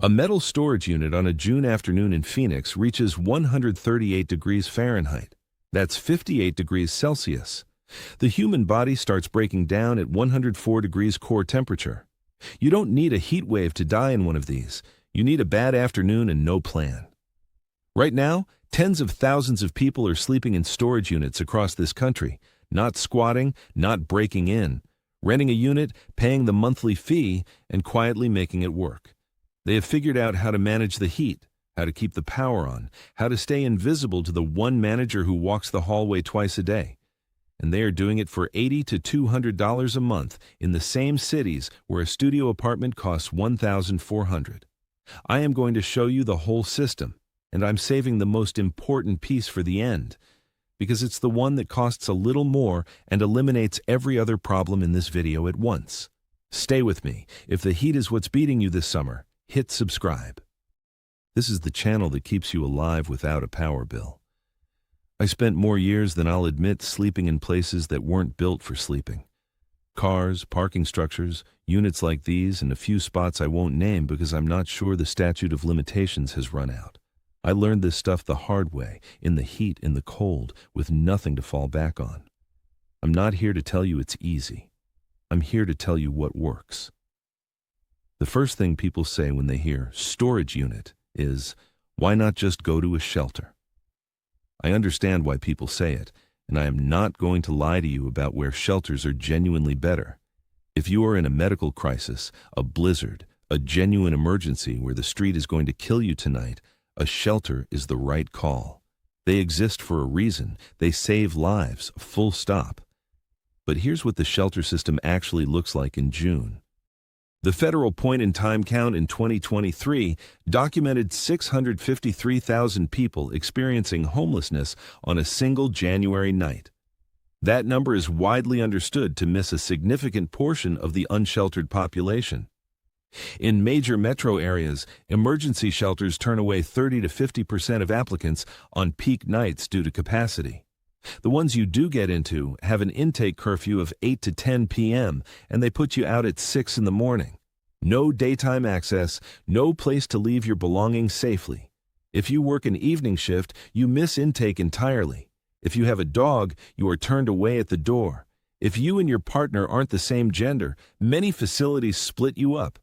A metal storage unit on a June afternoon in Phoenix reaches 138 degrees Fahrenheit. That's 58 degrees Celsius. The human body starts breaking down at 104 degrees core temperature. You don't need a heat wave to die in one of these. You need a bad afternoon and no plan. Right now, tens of thousands of people are sleeping in storage units across this country, not squatting, not breaking in, renting a unit, paying the monthly fee, and quietly making it work. They have figured out how to manage the heat, how to keep the power on, how to stay invisible to the one manager who walks the hallway twice a day. And they are doing it for $80 to $200 a month in the same cities where a studio apartment costs $1,400. I am going to show you the whole system, and I'm saving the most important piece for the end, because it's the one that costs a little more and eliminates every other problem in this video at once. Stay with me. If the heat is what's beating you this summer, hit subscribe. This is the channel that keeps you alive without a power bill. I spent more years than I'll admit sleeping in places that weren't built for sleeping. Cars, parking structures, units like these, and a few spots I won't name because I'm not sure the statute of limitations has run out. I learned this stuff the hard way, in the heat, in the cold, with nothing to fall back on. I'm not here to tell you it's easy. I'm here to tell you what works. The first thing people say when they hear storage unit is, why not just go to a shelter? I understand why people say it, and I am not going to lie to you about where shelters are genuinely better. If you are in a medical crisis, a blizzard, a genuine emergency where the street is going to kill you tonight, a shelter is the right call. They exist for a reason. They save lives, full stop. But here's what the shelter system actually looks like in June. The federal point-in-time count in 2023 documented 653,000 people experiencing homelessness on a single January night. That number is widely understood to miss a significant portion of the unsheltered population. In major metro areas, emergency shelters turn away 30 to 50% of applicants on peak nights due to capacity. The ones you do get into have an intake curfew of 8 to 10 p.m., and they put you out at 6 in the morning. No daytime access, no place to leave your belongings safely. If you work an evening shift, you miss intake entirely. If you have a dog, you are turned away at the door. If you and your partner aren't the same gender, many facilities split you up.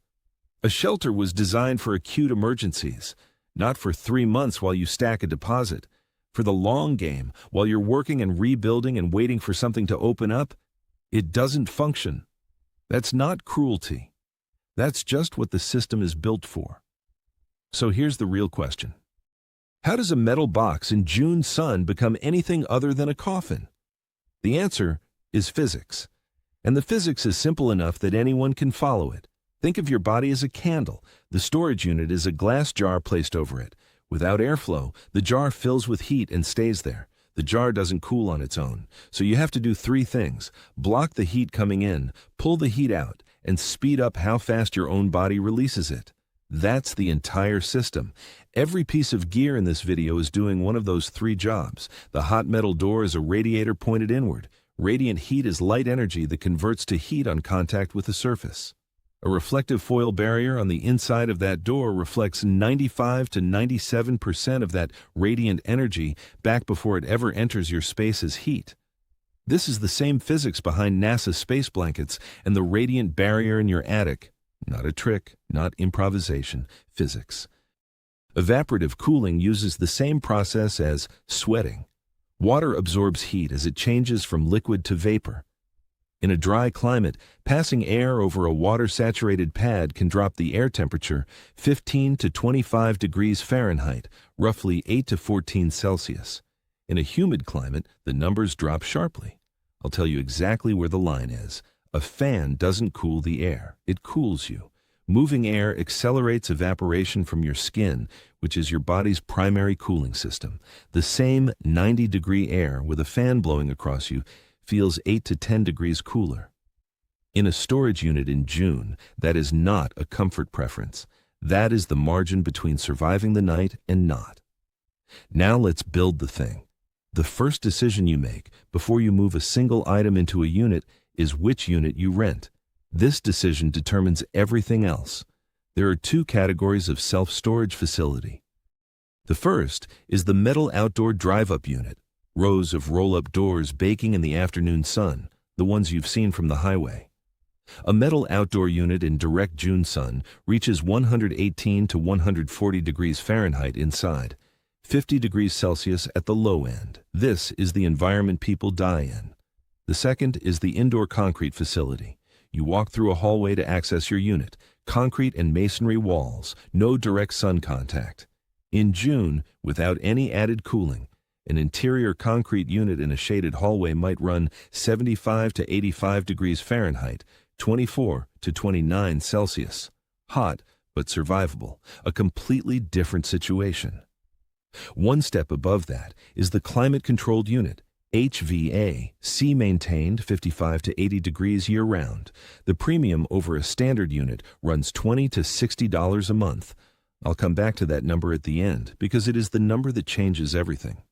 A shelter was designed for acute emergencies, not for 3 months while you stack a deposit. For the long game, while you're working and rebuilding and waiting for something to open up, it doesn't function. That's not cruelty. That's just what the system is built for. So here's the real question. How does a metal box in June sun become anything other than a coffin? The answer is physics. And the physics is simple enough that anyone can follow it. Think of your body as a candle. The storage unit is a glass jar placed over it. Without airflow, the jar fills with heat and stays there. The jar doesn't cool on its own. So you have to do 3 things. Block the heat coming in, pull the heat out, and speed up how fast your own body releases it. That's the entire system. Every piece of gear in this video is doing one of those 3 jobs. The hot metal door is a radiator pointed inward. Radiant heat is light energy that converts to heat on contact with the surface. A reflective foil barrier on the inside of that door reflects 95 to 97% of that radiant energy back before it ever enters your space as heat. This is the same physics behind NASA space blankets and the radiant barrier in your attic. Not a trick, not improvisation, physics. Evaporative cooling uses the same process as sweating. Water absorbs heat as it changes from liquid to vapor. In a dry climate, passing air over a water-saturated pad can drop the air temperature 15 to 25 degrees Fahrenheit, roughly 8 to 14 Celsius. In a humid climate, the numbers drop sharply. I'll tell you exactly where the line is. A fan doesn't cool the air, it cools you. Moving air accelerates evaporation from your skin, which is your body's primary cooling system. The same 90-degree air with a fan blowing across you feels 8 to 10 degrees cooler. In a storage unit in June, that is not a comfort preference. That is the margin between surviving the night and not. Now let's build the thing. The first decision you make before you move a single item into a unit is which unit you rent. This decision determines everything else. There are two categories of self-storage facility. The first is the metal outdoor drive-up unit, rows of roll-up doors baking in the afternoon sun, the ones you've seen from the highway. A metal outdoor unit in direct June sun reaches 118 to 140 degrees Fahrenheit inside, 50 degrees Celsius at the low end. This is the environment people die in. The second is the indoor concrete facility. You walk through a hallway to access your unit, concrete and masonry walls, no direct sun contact. In June, without any added cooling, an interior concrete unit in a shaded hallway might run 75 to 85 degrees Fahrenheit, 24 to 29 Celsius. Hot, but survivable, a completely different situation. One step above that is the climate-controlled unit, HVA, C-maintained 55 to 80 degrees year-round. The premium over a standard unit runs $20 to $60 a month. I'll come back to that number at the end because it is the number that changes everything.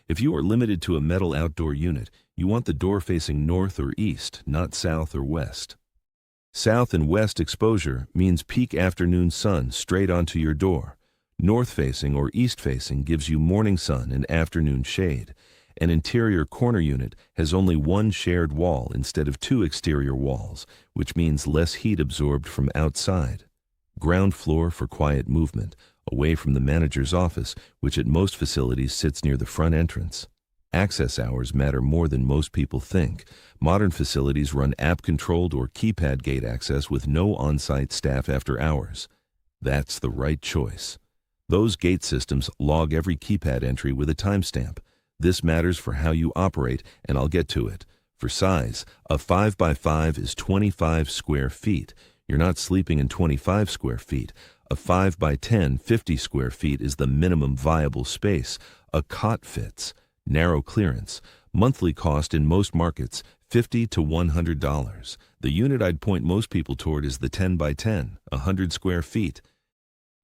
If you are limited to a metal outdoor unit, you want the door facing north or east, not south or west. South and west exposure means peak afternoon sun straight onto your door. North-facing or east-facing gives you morning sun and afternoon shade. An interior corner unit has only one shared wall instead of two exterior walls, which means less heat absorbed from outside. Ground floor for quiet movement, away from the manager's office, which at most facilities sits near the front entrance. Access hours matter more than most people think. Modern facilities run app-controlled or keypad gate access with no on-site staff after hours. That's the right choice. Those gate systems log every keypad entry with a timestamp. This matters for how you operate, and I'll get to it. For size, a 5x5 is 25 square feet. You're not sleeping in 25 square feet. A 5x10, 50 square feet is the minimum viable space. A cot fits. Narrow clearance. Monthly cost in most markets, $50 to $100. The unit I'd point most people toward is the 10x10, 100 square feet.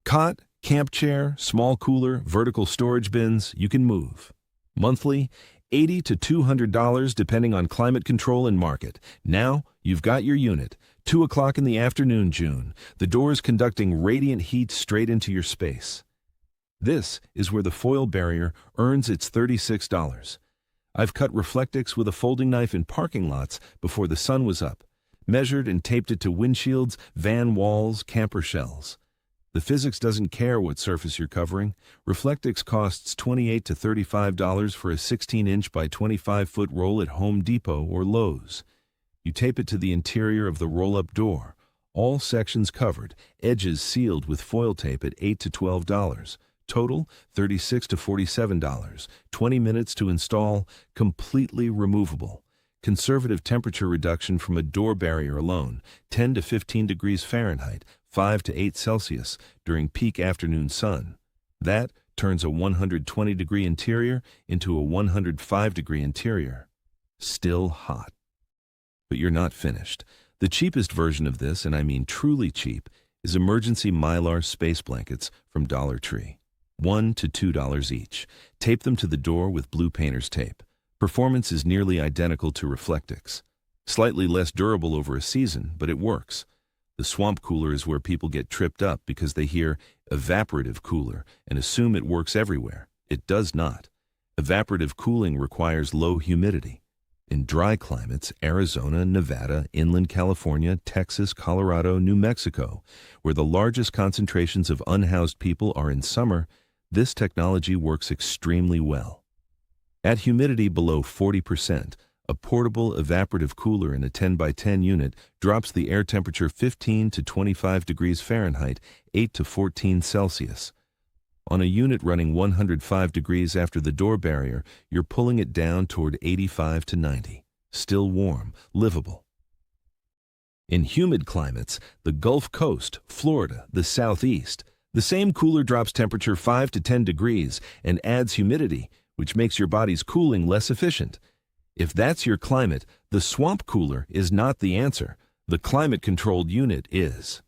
Cot, camp chair, small cooler, vertical storage bins, you can move. Monthly, $80 to $200 depending on climate control and market. Now, you've got your unit. 2 o'clock in the afternoon, June. The doors conducting radiant heat straight into your space. This is where the foil barrier earns its $36. I've cut Reflectix with a folding knife in parking lots before the sun was up, measured and taped it to windshields, van walls, camper shells. The physics doesn't care what surface you're covering. Reflectix costs $28 to $35 for a 16-inch by 25-foot roll at Home Depot or Lowe's. You tape it to the interior of the roll-up door, all sections covered, edges sealed with foil tape at $8 to $12. Total, $36 to $47. 20 minutes to install, completely removable. Conservative temperature reduction from a door barrier alone, 10 to 15 degrees Fahrenheit, 5 to 8 Celsius during peak afternoon sun. That turns a 120-degree interior into a 105-degree interior. Still hot. But you're not finished. The cheapest version of this, and I mean truly cheap, is emergency Mylar space blankets from Dollar Tree. $1 to $2 each. Tape them to the door with blue painter's tape. Performance is nearly identical to Reflectix. Slightly less durable over a season, but it works. The swamp cooler is where people get tripped up because they hear evaporative cooler and assume it works everywhere. It does not. Evaporative cooling requires low humidity. In dry climates, Arizona, Nevada, inland California, Texas, Colorado, New Mexico, where the largest concentrations of unhoused people are in summer, this technology works extremely well. At humidity below 40%, a portable evaporative cooler in a 10x10 unit drops the air temperature 15 to 25 degrees Fahrenheit, 8 to 14 Celsius. On a unit running 105 degrees after the door barrier, you're pulling it down toward 85 to 90. Still warm, livable. In humid climates, the Gulf Coast, Florida, the Southeast, the same cooler drops temperature 5 to 10 degrees and adds humidity, which makes your body's cooling less efficient. If that's your climate, the swamp cooler is not the answer. The climate-controlled unit is.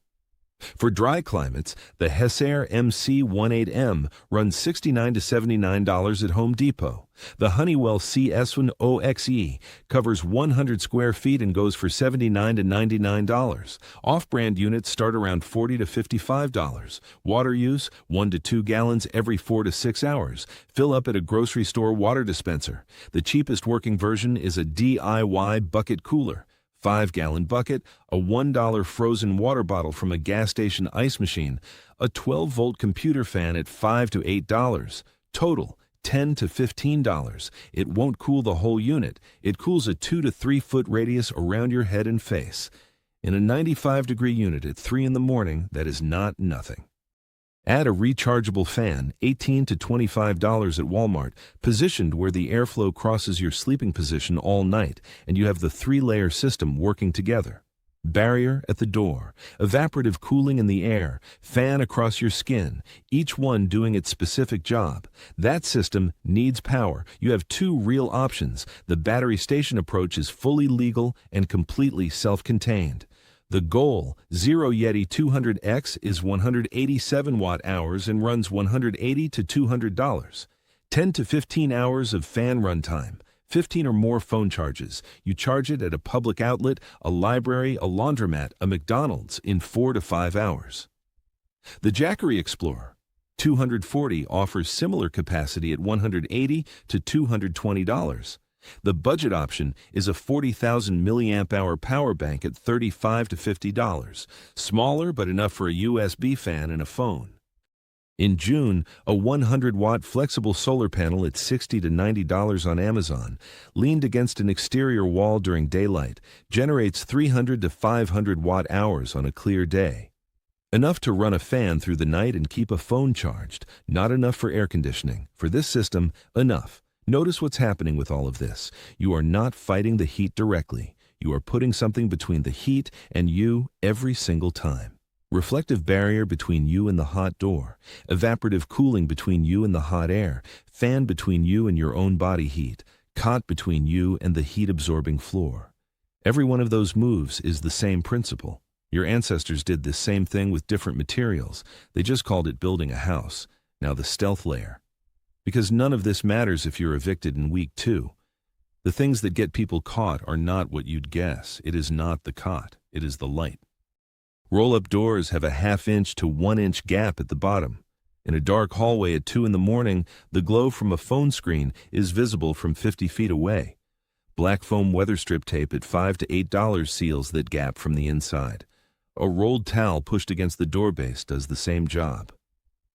For dry climates, the Hessair MC18M runs $69 to $79 at Home Depot. The Honeywell CS1 OXE covers 100 square feet and goes for $79 to $99. Off-brand units start around $40 to $55. Water use, 1 to 2 gallons every 4 to 6 hours. Fill up at a grocery store water dispenser. The cheapest working version is a DIY bucket cooler. 5-gallon bucket, a $1 frozen water bottle from a gas station ice machine, a 12-volt computer fan at $5 to $8. Total, $10 to $15. It won't cool the whole unit. It cools a 2 to 3 foot radius around your head and face. In a 95-degree unit at 3 in the morning, that is not nothing. Add a rechargeable fan, $18 to $25 at Walmart, positioned where the airflow crosses your sleeping position all night, and you have the 3-layer system working together. Barrier at the door, evaporative cooling in the air, fan across your skin, each one doing its specific job. That system needs power. You have 2 real options. The battery station approach is fully legal and completely self-contained. The goal, Zero Yeti 200X, is 187 watt-hours and runs $180 to $200. 10 to 15 hours of fan runtime, 15 or more phone charges. You charge it at a public outlet, a library, a laundromat, a McDonald's in 4 to 5 hours. The Jackery Explorer 240 offers similar capacity at $180 to $220. The budget option is a 40,000 milliamp hour power bank at $35 to $50, smaller but enough for a USB fan and a phone. In June, a 100-watt flexible solar panel at $60 to $90 on Amazon, leaned against an exterior wall during daylight, generates 300 to 500 watt-hours on a clear day. Enough to run a fan through the night and keep a phone charged, not enough for air conditioning. For this system, enough. Notice what's happening with all of this. You are not fighting the heat directly. You are putting something between the heat and you every single time. Reflective barrier between you and the hot door. Evaporative cooling between you and the hot air. Fan between you and your own body heat. Cot between you and the heat-absorbing floor. Every one of those moves is the same principle. Your ancestors did this same thing with different materials. They just called it building a house. Now the stealth layer. Because none of this matters if you're evicted in week 2. The things that get people caught are not what you'd guess. It is not the cot. It is the light. Roll-up doors have a 1/2-inch to 1-inch gap at the bottom. In a dark hallway at 2 in the morning, the glow from a phone screen is visible from 50 feet away. Black foam weather strip tape at $5 to $8 seals that gap from the inside. A rolled towel pushed against the door base does the same job.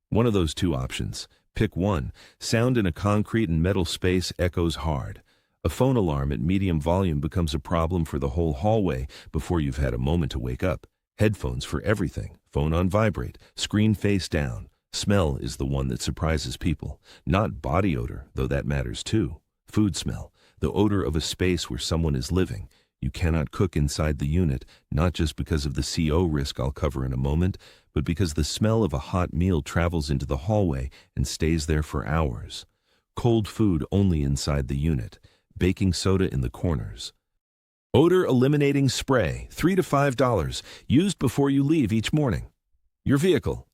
One of those 2 options. Pick one. Sound in a concrete and metal space echoes hard. A phone alarm at medium volume becomes a problem for the whole hallway before you've had a moment to wake up. Headphones for everything. Phone on vibrate. Screen face down. Smell is the one that surprises people. Not body odor, though that matters too. Food smell. The odor of a space where someone is living. You cannot cook inside the unit, not just because of the CO risk I'll cover in a moment, but because the smell of a hot meal travels into the hallway and stays there for hours. Cold food only inside the unit. Baking soda in the corners. Odor eliminating spray, $3 to $5, used before you leave each morning. Your vehicle.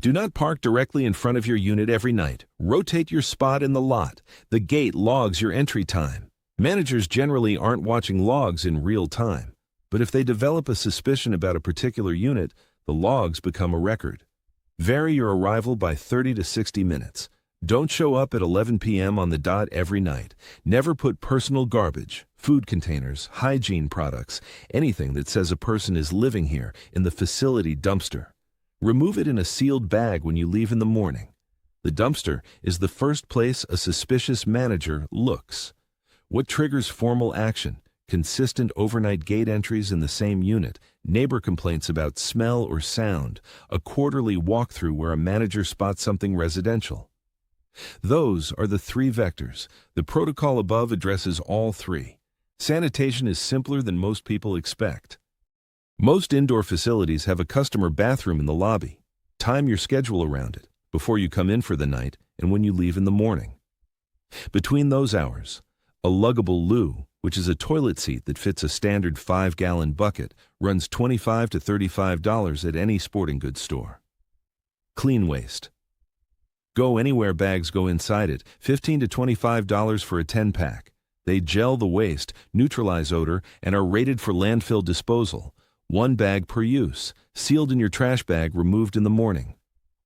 Do not park directly in front of your unit every night. Rotate your spot in the lot. The gate logs your entry time. Managers generally aren't watching logs in real time, but if they develop a suspicion about a particular unit, the logs become a record. Vary your arrival by 30 to 60 minutes. Don't show up at 11 p.m. on the dot every night. Never put personal garbage, food containers, hygiene products, anything that says a person is living here in the facility dumpster. Remove it in a sealed bag when you leave in the morning. The dumpster is the first place a suspicious manager looks. What triggers formal action? Consistent overnight gate entries in the same unit, neighbor complaints about smell or sound, a quarterly walkthrough where a manager spots something residential. Those are the 3 vectors. The protocol above addresses all 3. Sanitation is simpler than most people expect. Most indoor facilities have a customer bathroom in the lobby. Time your schedule around it, before you come in for the night and when you leave in the morning. Between those hours, A luggable loo, which is a toilet seat that fits a standard 5-gallon bucket, runs $25 to $35 at any sporting goods store. Clean waste. Go Anywhere bags go inside it, $15 to $25 for a 10-pack. They gel the waste, neutralize odor, and are rated for landfill disposal. 1 bag per use, sealed in your trash bag, removed in the morning.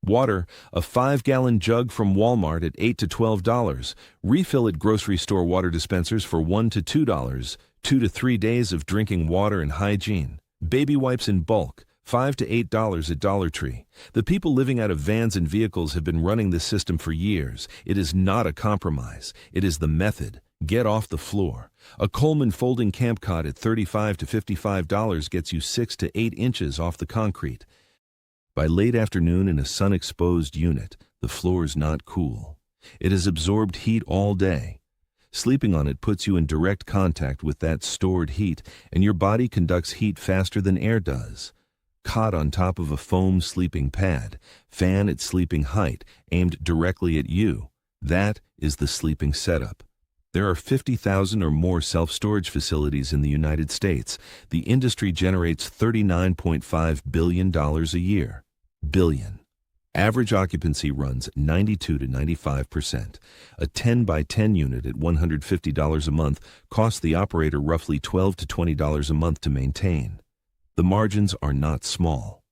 Water, a 5-gallon jug from Walmart at $8 to $12. Refill at grocery store water dispensers for $1 to $2. 2 to 3 days of drinking water and hygiene. Baby wipes in bulk, $5 to $8 at Dollar Tree. The people living out of vans and vehicles have been running this system for years. It is not a compromise. It is the method. Get off the floor. A Coleman folding camp cot at $35 to $55 gets you 6 to 8 inches off the concrete. By late afternoon in a sun-exposed unit, the floor is not cool. It has absorbed heat all day. Sleeping on it puts you in direct contact with that stored heat, and your body conducts heat faster than air does. Cot on top of a foam sleeping pad, fan at sleeping height, aimed directly at you. That is the sleeping setup. There are 50,000 or more self-storage facilities in the United States. The industry generates $39.5 billion a year. Billion. Average occupancy runs 92 to 95%. A 10 by 10 unit at $150 a month costs the operator roughly $12 to $20 a month to maintain. The margins are not small.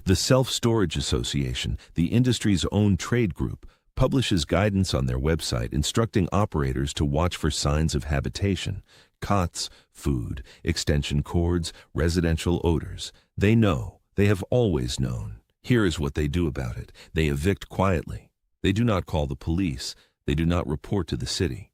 The Self-Storage Association, the industry's own trade group, publishes guidance on their website instructing operators to watch for signs of habitation, cots, food, extension cords, residential odors. They know. They have always known. Here is what they do about it. They evict quietly. They do not call the police. They do not report to the city.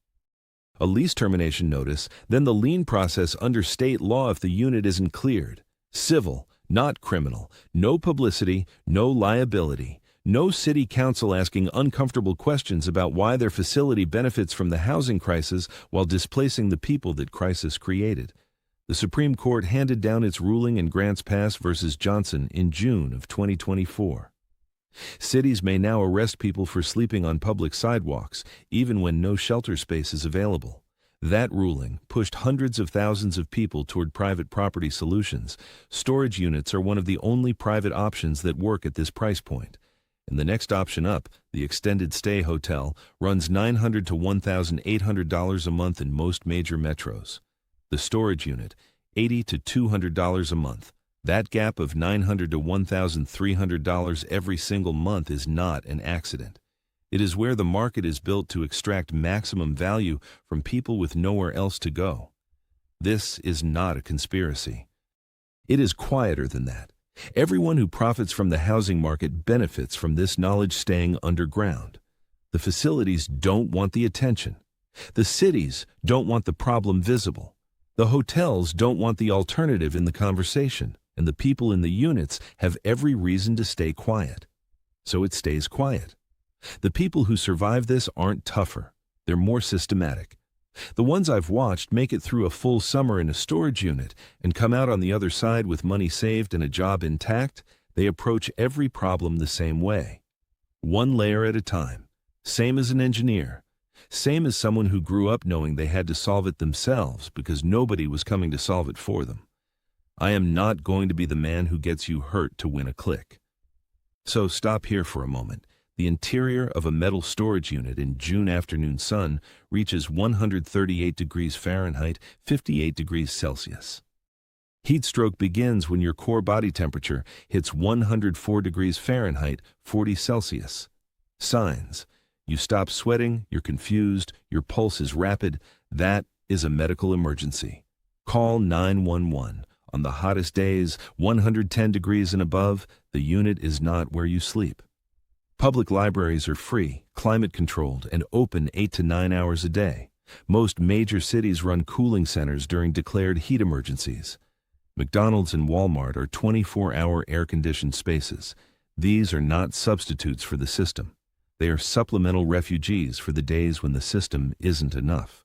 A lease termination notice, then the lien process under state law if the unit isn't cleared. Civil, not criminal. No publicity, no liability. No city council asking uncomfortable questions about why their facility benefits from the housing crisis while displacing the people that crisis created. The Supreme Court handed down its ruling in Grants Pass versus Johnson in June of 2024. Cities may now arrest people for sleeping on public sidewalks, even when no shelter space is available. That ruling pushed hundreds of thousands of people toward private property solutions. Storage units are one of the only private options that work at this price point. And the next option up, the extended stay hotel, runs $900 to $1,800 a month in most major metros. The storage unit, $80 to $200 a month. That gap of $900 to $1,300 every single month is not an accident. It is where the market is built to extract maximum value from people with nowhere else to go. This is not a conspiracy. It is quieter than that. Everyone who profits from the housing market benefits from this knowledge staying underground. The facilities don't want the attention. The cities don't want the problem visible. The hotels don't want the alternative in the conversation, and the people in the units have every reason to stay quiet. So it stays quiet. The people who survive this aren't tougher. They're more systematic. The ones I've watched make it through a full summer in a storage unit and come out on the other side with money saved and a job intact. They approach every problem the same way. One layer at a time. Same as an engineer. Same as someone who grew up knowing they had to solve it themselves because nobody was coming to solve it for them. I am not going to be the man who gets you hurt to win a click. So stop here for a moment. The interior of a metal storage unit in June afternoon sun reaches 138 degrees Fahrenheit, 58 degrees Celsius. Heat stroke begins when your core body temperature hits 104 degrees Fahrenheit, 40 Celsius. Signs. You stop sweating, you're confused, your pulse is rapid. That is a medical emergency. Call 911. On the hottest days, 110 degrees and above, the unit is not where you sleep. Public libraries are free, climate-controlled, and open 8 to 9 hours a day. Most major cities run cooling centers during declared heat emergencies. McDonald's and Walmart are 24-hour air-conditioned spaces. These are not substitutes for the system. They are supplemental refugees for the days when the system isn't enough.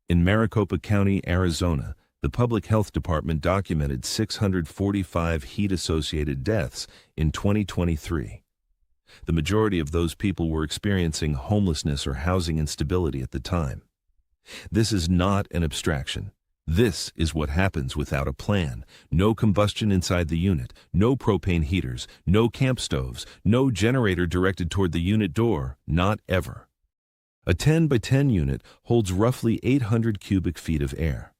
In Maricopa County, Arizona, the Public Health Department documented 645 heat-associated deaths in 2023. The majority of those people were experiencing homelessness or housing instability at the time. This is not an abstraction. This is what happens without a plan. No combustion inside the unit, no propane heaters, no camp stoves, no generator directed toward the unit door, not ever. A 10 by 10 unit holds roughly 800 cubic feet of air.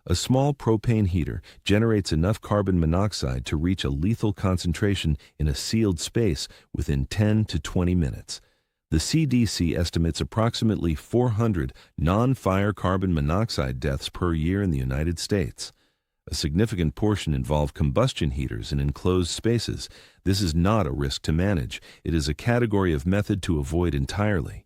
A small propane heater generates enough carbon monoxide to reach a lethal concentration in a sealed space within 10 to 20 minutes. The CDC estimates approximately 400 non-fire carbon monoxide deaths per year in the United States. A significant portion involve combustion heaters in enclosed spaces. This is not a risk to manage. It is a category of method to avoid entirely.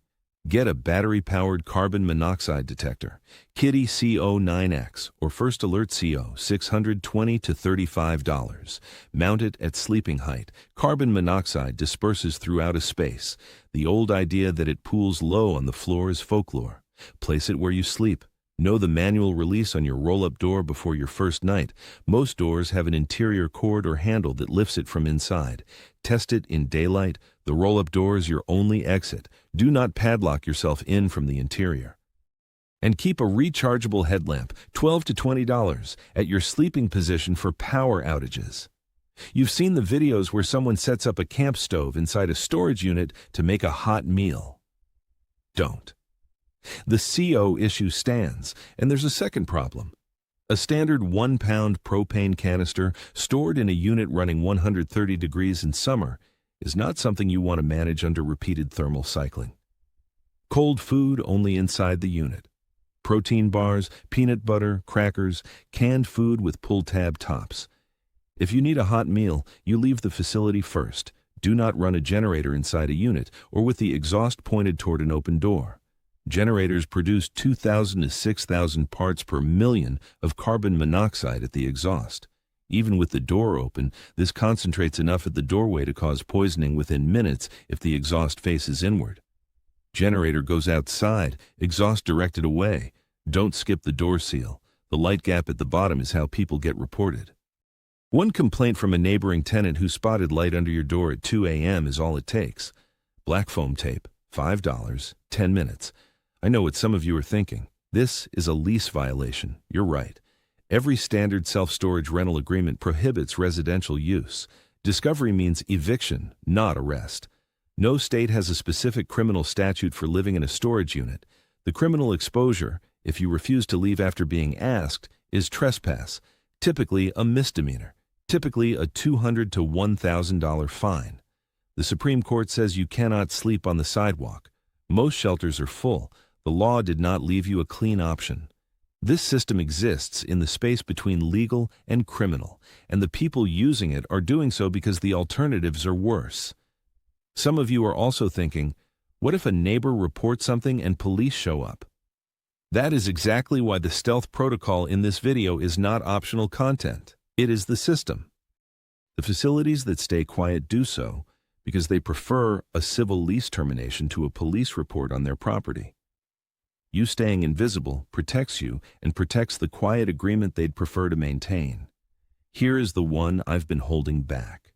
Get a battery-powered carbon monoxide detector, Kitty CO9X or First Alert CO, $620 to $35. Mount it at sleeping height. Carbon monoxide disperses throughout a space. The old idea that it pools low on the floor is folklore. Place it where you sleep. Know the manual release on your roll-up door before your first night. Most doors have an interior cord or handle that lifts it from inside. Test it in daylight. The roll-up door is your only exit. Do not padlock yourself in from the interior. And keep a rechargeable headlamp, $12 to $20, at your sleeping position for power outages. You've seen the videos where someone sets up a camp stove inside a storage unit to make a hot meal. Don't. The CO issue stands, and there's a second problem. A standard 1-pound propane canister stored in a unit running 130 degrees in summer is not something you want to manage under repeated thermal cycling. Cold food only inside the unit. Protein bars, peanut butter, crackers, canned food with pull-tab tops. If you need a hot meal, you leave the facility first. Do not run a generator inside a unit or with the exhaust pointed toward an open door. Generators produce 2,000 to 6,000 parts per million of carbon monoxide at the exhaust. Even with the door open, this concentrates enough at the doorway to cause poisoning within minutes if the exhaust faces inward. Generator goes outside, exhaust directed away. Don't skip the door seal. The light gap at the bottom is how people get reported. One complaint from a neighboring tenant who spotted light under your door at 2 a.m. is all it takes. Black foam tape, $5, 10 minutes. I know what some of you are thinking. This is a lease violation. You're right. Every standard self-storage rental agreement prohibits residential use. Discovery means eviction, not arrest. No state has a specific criminal statute for living in a storage unit. The criminal exposure, if you refuse to leave after being asked, is trespass, typically a misdemeanor, typically a $200 to $1,000 fine. The Supreme Court says you cannot sleep on the sidewalk. Most shelters are full. The law did not leave you a clean option. This system exists in the space between legal and criminal, and the people using it are doing so because the alternatives are worse. Some of you are also thinking, what if a neighbor reports something and police show up? That is exactly why the stealth protocol in this video is not optional content. It is the system. The facilities that stay quiet do so because they prefer a civil lease termination to a police report on their property. You staying invisible protects you and protects the quiet agreement they'd prefer to maintain. Here is the one I've been holding back.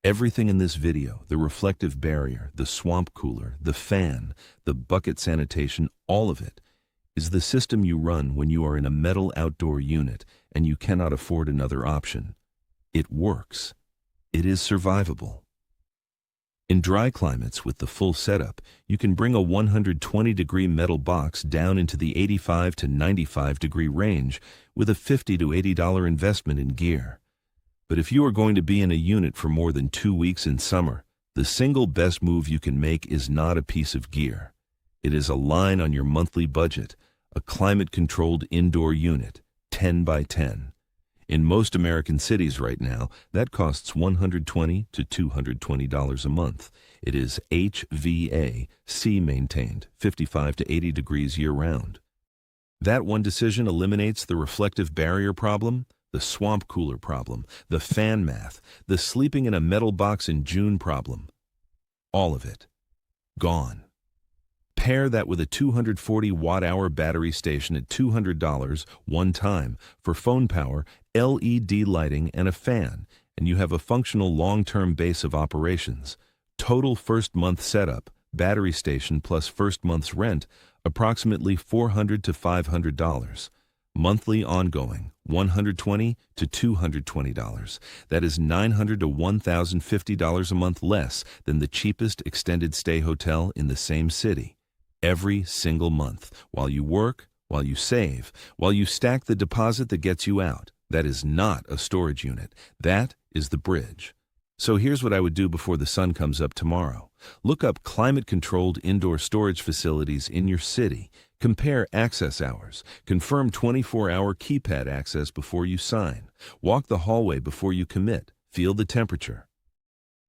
Everything in this video, the reflective barrier, the swamp cooler, the fan, the bucket sanitation, all of it, is the system you run when you are in a metal outdoor unit and you cannot afford another option. It works. It is survivable. In dry climates with the full setup, you can bring a 120-degree metal box down into the 85 to 95-degree range with a $50 to $80 investment in gear. But if you are going to be in a unit for more than 2 weeks in summer, the single best move you can make is not a piece of gear. It is a line on your monthly budget, a climate-controlled indoor unit, 10 by 10. In most American cities right now, that costs $120 to $220 a month. It is HVAC maintained, 55 to 80 degrees year-round. That one decision eliminates the reflective barrier problem, the swamp cooler problem, the fan math, the sleeping in a metal box in June problem. All of it. Gone. Pair that with a 240 watt-hour battery station at $200 one time for phone power, LED lighting, and a fan, and you have a functional long-term base of operations. Total first-month setup, battery station plus first month's rent, approximately $400 to $500. Monthly ongoing, $120 to $220. That is $900 to $1,050 a month less than the cheapest extended stay hotel in the same city. Every single month, while you work, while you save, while you stack the deposit that gets you out. That is not a storage unit. That is the bridge. So here's what I would do before the sun comes up tomorrow. Look up climate-controlled indoor storage facilities in your city. Compare access hours. Confirm 24-hour keypad access before you sign. Walk the hallway before you commit. Feel the temperature.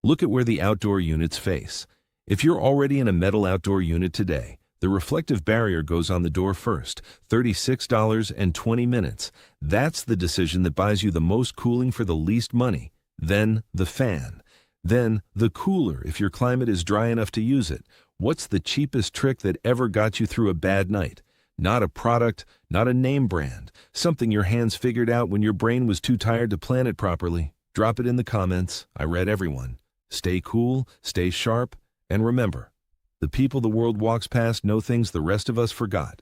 Look at where the outdoor units face. If you're already in a metal outdoor unit today, the reflective barrier goes on the door first, $36.20. That's the decision that buys you the most cooling for the least money. Then the fan. Then the cooler if your climate is dry enough to use it. What's the cheapest trick that ever got you through a bad night? Not a product, not a name brand. Something your hands figured out when your brain was too tired to plan it properly. Drop it in the comments. I read everyone. Stay cool, stay sharp, and remember, the people the world walks past know things the rest of us forgot.